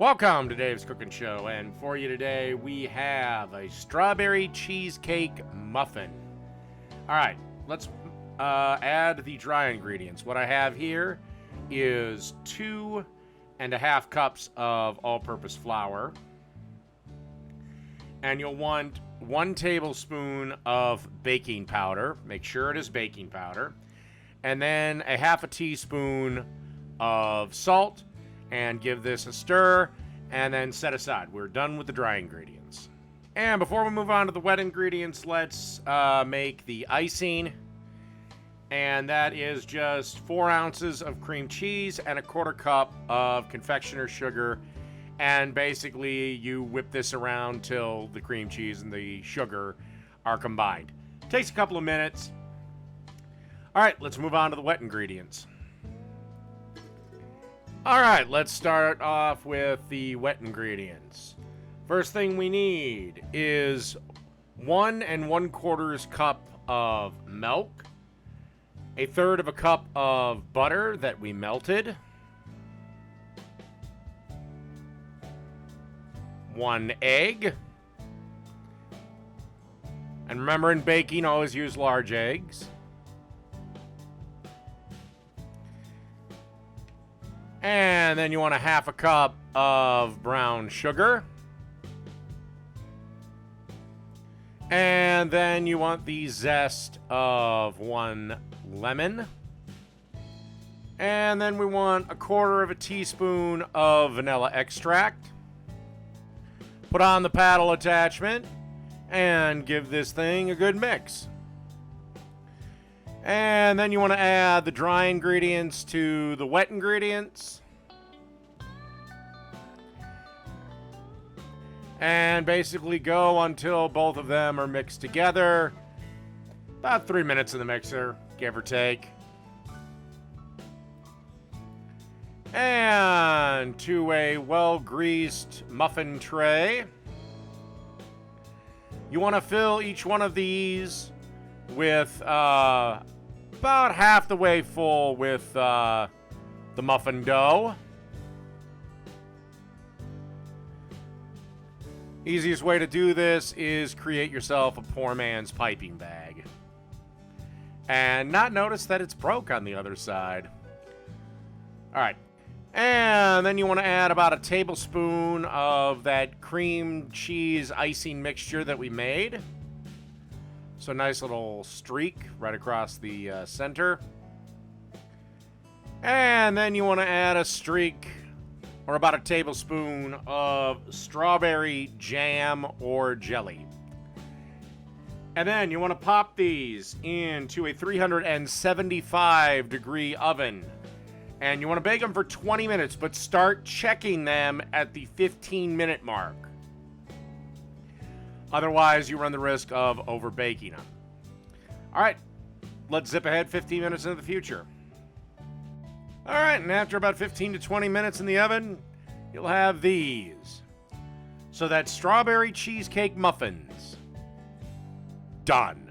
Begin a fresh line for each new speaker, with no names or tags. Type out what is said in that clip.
Welcome to Dave's Cooking Show, and for you today we have a strawberry cheesecake muffin. Alright, let's add the dry ingredients. What I have here is 2.5 cups of all-purpose flour, and you'll want 1 tablespoon of baking powder. Make sure it is baking powder. And then a half a teaspoon of salt, and give this a stir, and then set aside. We're done with the dry ingredients. And before we move on to the wet ingredients, let's make the icing. And that is just 4 ounces of cream cheese and a 1/4 cup of confectioner's sugar. And basically, you whip this around till the cream cheese and the sugar are combined. Takes a couple of minutes. All right, let's move on to the wet ingredients. All right, let's start off with the wet ingredients. First thing we need is 1 1/4 cup of milk, 1/3 cup of butter that we melted, 1 egg, and remember in baking, always use large eggs. And then you want 1/2 cup of brown sugar. And then you want the zest of 1 lemon. And then we want 1/4 teaspoon of vanilla extract. Put on the paddle attachment and give this thing a good mix. And then you want to add the dry ingredients to the wet ingredients. And basically go until both of them are mixed together. About 3 minutes in the mixer, give or take. And to a well-greased muffin tray. You want to fill each one of these with about half the way full with the muffin dough. Easiest way to do this is create yourself a poor man's piping bag. And not notice that it's broke on the other side. Alright. And then you want to add about 1 tablespoon of that cream cheese icing mixture that we made. So nice little streak right across the center. And then you want to add a streak or about 1 tablespoon of strawberry jam or jelly. And then you want to pop these into a 375 degree oven. And you want to bake them for 20 minutes, but start checking them at the 15-minute mark. Otherwise, you run the risk of over-baking them. All right, let's zip ahead 15 minutes into the future. All right, and after about 15 to 20 minutes in the oven, you'll have these. So that's strawberry cheesecake muffins. Done.